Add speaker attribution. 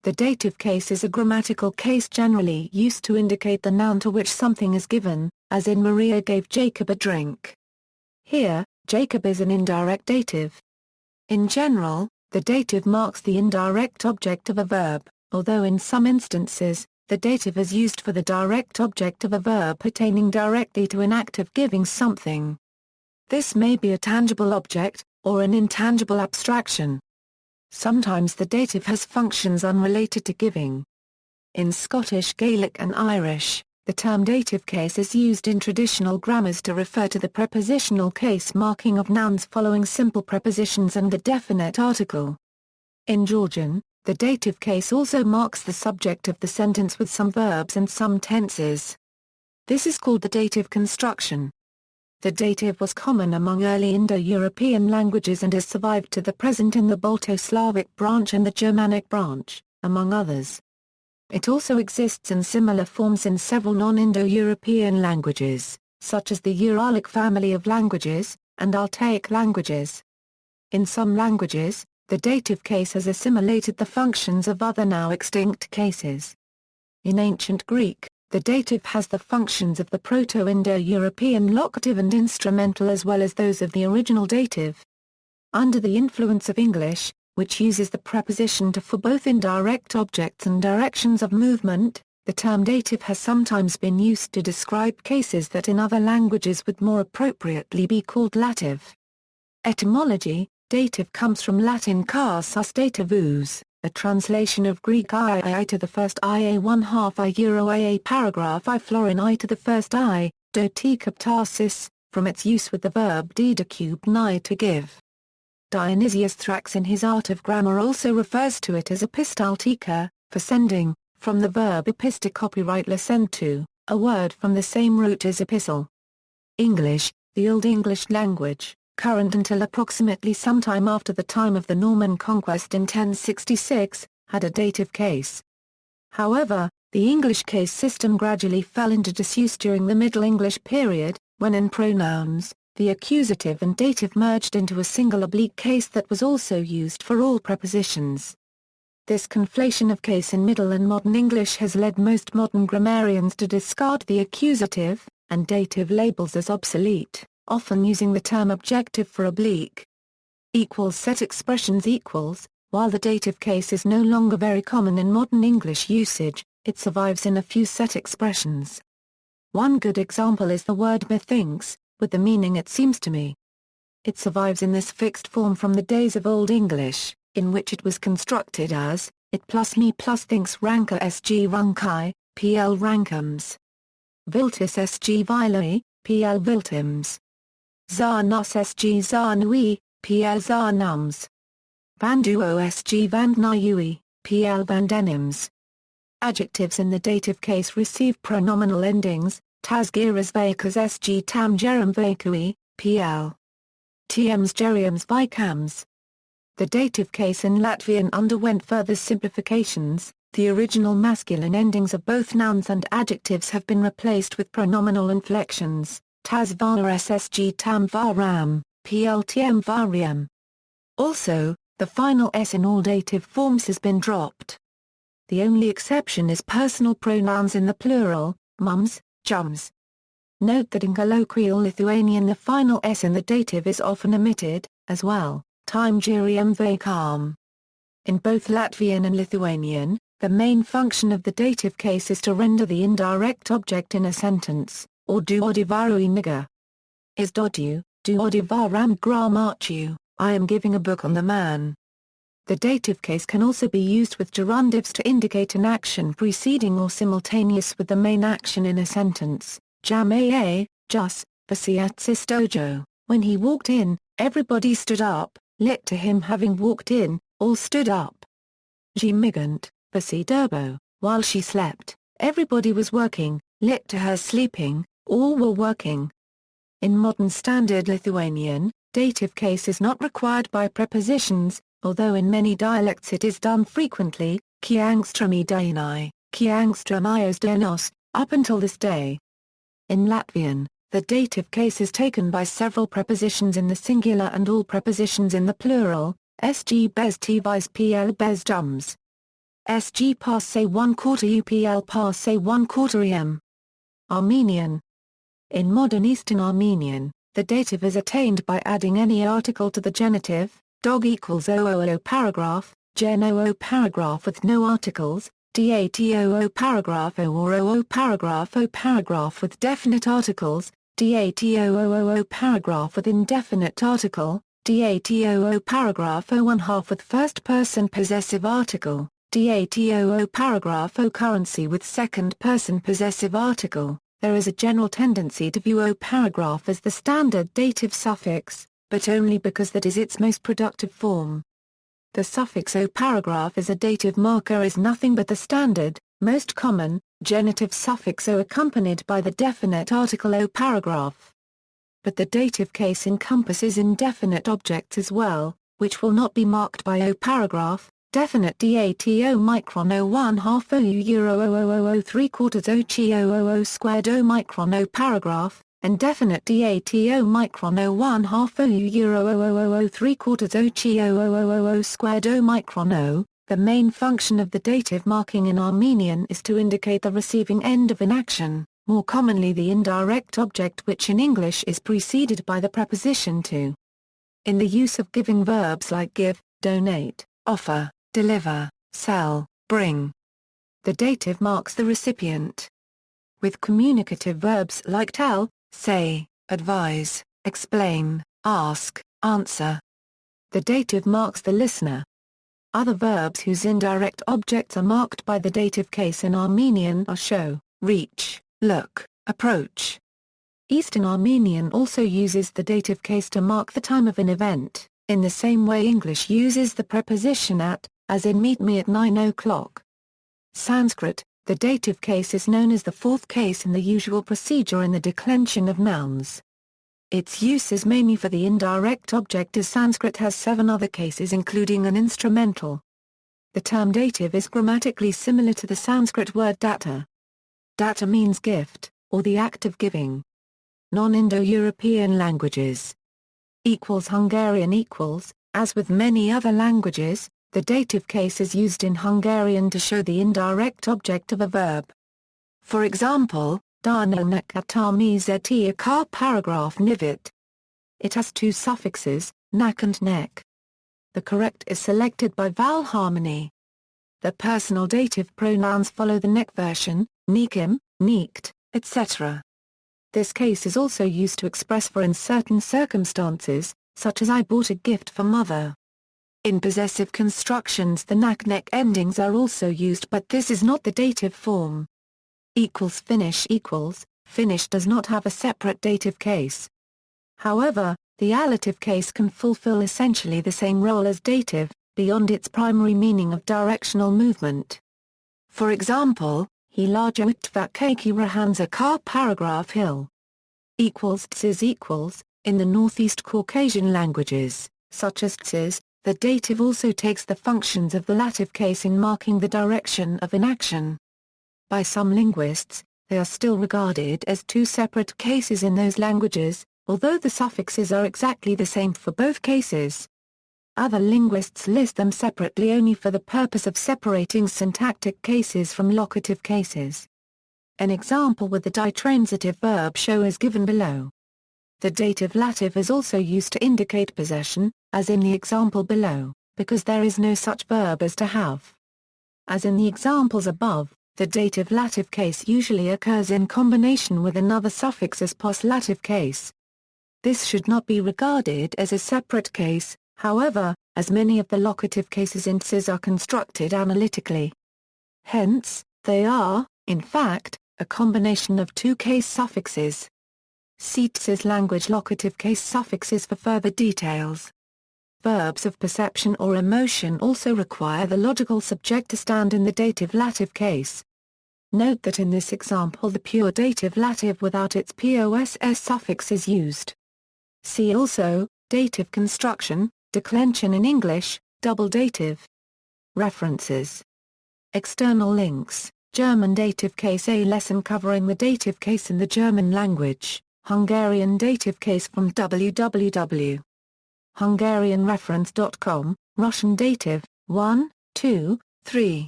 Speaker 1: The dative case is a grammatical case generally used to indicate the noun to which something is given, as in Maria gave Jakob a drink. Here, Jakob is an indirect dative. In general, the dative marks the indirect object of a verb, although in some instances, the dative is used for the direct object of a verb pertaining directly to an act of giving something. This may be a tangible object, or an intangible abstraction. Sometimes the dative has functions unrelated to giving. In Scottish Gaelic and Irish, the term dative case is used in traditional grammars to refer to the prepositional case marking of nouns following simple prepositions and the definite article. In Georgian, the dative case also marks the subject of the sentence with some verbs and some tenses. This is called the dative construction. The dative was common among early Indo-European languages and has survived to the present in the Balto-Slavic branch and the Germanic branch, among others. It also exists in similar forms in several non-Indo-European languages, such as the Uralic family of languages, and Altaic languages. In some languages, the dative case has assimilated the functions of other now extinct cases. In ancient Greek, the dative has the functions of the Proto-Indo-European locative and instrumental as well as those of the original dative. Under the influence of English, which uses the preposition to for both indirect objects and directions of movement, the term dative has sometimes been used to describe cases that in other languages would more appropriately be called lative. Etymology, dative comes from Latin casus dativus, a translation of Greek I to the first IA 1/2 I euro IA paragraph I florin I to the first I, dotikaptasis, from its use with the verb didakubnai to give. Dionysius Thrax in his Art of Grammar also refers to it as epistaltika, for sending, from the verb epista copyright licentu, a word from the same root as epistle. English, the Old English language, current until approximately sometime after the time of the Norman conquest in 1066, had a dative case. However, the English case system gradually fell into disuse during the Middle English period, when in pronouns, the accusative and dative merged into a single oblique case that was also used for all prepositions. This conflation of case in Middle and Modern English has led most modern grammarians to discard the accusative and dative labels as obsolete, often using the term objective for oblique. Equals set expressions equals, while the dative case is no longer very common in modern English usage, it survives in a few set expressions. One good example is the word methinks, with the meaning it seems to me. It survives in this fixed form from the days of Old English, in which it was constructed as, it plus me plus thinks ranka sg runkai, pl rankums. Viltus sg viloi, pl viltims. Zarnus sg zarnui, pl zarnums. Vanduo sg vandnaiui, pl vandenims. Adjectives in the dative case receive pronominal endings, tasgiras veikas sg tam gerum veikui, pl. Tiems geriums vicams. The dative case in Latvian underwent further simplifications. The original masculine endings of both nouns and adjectives have been replaced with pronominal inflections, tas vara ssg tam varam, pl tiem variam. Also, the final s in all dative forms has been dropped. The only exception is personal pronouns in the plural, mums, jums. Note that in colloquial Lithuanian the final s in the dative is often omitted, as well, time gerium veikam. In both Latvian and Lithuanian, the main function of the dative case is to render the indirect object in a sentence, or do odivaru niga. Is dodu, do odivaram gramarchu, I am giving a book on the man. The dative case can also be used with gerundives to indicate an action preceding or simultaneous with the main action in a sentence. Jam jus, pasiatsis dojo, when he walked in, everybody stood up, lit to him having walked in, all stood up. Jimigant, pasi durbo, while she slept, everybody was working, lit to her sleeping, all were working. In modern Standard Lithuanian, dative case is not required by prepositions, although in many dialects it is done frequently, kiangstrami dainai, kiangstramios dienos, up until this day. In Latvian, the dative case is taken by several prepositions in the singular and all prepositions in the plural, sg bez tvs pl bez jums. SG passe 1/4 UPL passe 1/4 EM. Armenian. In modern Eastern Armenian, the dative is attained by adding any article to the genitive, dog equals OOO paragraph, gen OO paragraph with no articles, DATOO paragraph O or OO paragraph O paragraph with definite articles, DATOOO paragraph with indefinite article, DATOO paragraph O 1/2 with first person possessive article, DATOO paragraph O currency with second person possessive article. There is a general tendency to view O paragraph as the standard dative suffix, but only because that is its most productive form. The suffix O paragraph as a dative marker is nothing but the standard, most common, genitive suffix O accompanied by the definite article O paragraph. But the dative case encompasses indefinite objects as well, which will not be marked by O paragraph. Definite DATO micron O 1/2 OU euro 0000 3/4 O chi 000 squared O micron O paragraph, and definite DATO micron O 1/2 OU euro 0000 3/4 O chi 000 squared O micron O. The main function of the dative marking in Armenian is to indicate the receiving end of an action, more commonly the indirect object which in English is preceded by the preposition to. In the use of giving verbs like give, donate, offer, deliver, sell, bring, the dative marks the recipient. With communicative verbs like tell, say, advise, explain, ask, answer, the dative marks the listener. Other verbs whose indirect objects are marked by the dative case in Armenian are show, reach, look, approach. Eastern Armenian also uses the dative case to mark the time of an event, in the same way English uses the preposition at, as in meet me at 9 o'clock. Sanskrit, the dative case is known as the fourth case in the usual procedure in the declension of nouns. Its use is mainly for the indirect object as Sanskrit has 7 other cases including an instrumental. The term dative is grammatically similar to the Sanskrit word datta. Datta means gift, or the act of giving. Non-Indo-European languages. Hungarian equals, as with many other languages, the dative case is used in Hungarian to show the indirect object of a verb. For example, Darnonek atami zeti car paragraph nivit. It has 2 suffixes, nak and nek. The correct is selected by vowel harmony. The personal dative pronouns follow the nek version, nikim, nikt, etc. This case is also used to express for in certain circumstances, such as I bought a gift for mother. In possessive constructions the nak-nek endings are also used but this is not the dative form. Finish equals, finish does not have a separate dative case. However, the allative case can fulfill essentially the same role as dative, beyond its primary meaning of directional movement. For example, he larger utvakaki rahanza car paragraph hill. Tsiz equals, in the Northeast Caucasian languages, such as tsiz, the dative also takes the functions of the lative case in marking the direction of an action. By some linguists, they are still regarded as 2 separate cases in those languages, although the suffixes are exactly the same for both cases. Other linguists list them separately only for the purpose of separating syntactic cases from locative cases. An example with the ditransitive verb show is given below. The dative lative is also used to indicate possession, as in the example below, because there is no such verb as to have. As in the examples above, the dative lative case usually occurs in combination with another suffix as post-lative case. This should not be regarded as a separate case, however, as many of the locative cases in tsiz are constructed analytically. Hence, they are, in fact, a combination of 2 case suffixes. See tsiz language locative case suffixes for further details. Verbs of perception or emotion also require the logical subject to stand in the dative lative case. Note that in this example the pure dative lative without its poss suffix is used. See also, dative construction, declension in English, double dative. References. External links, German dative case, a lesson covering the dative case in the German language, Hungarian dative case from www.hungarianreference.com, Russian dative, 1, 2, 3.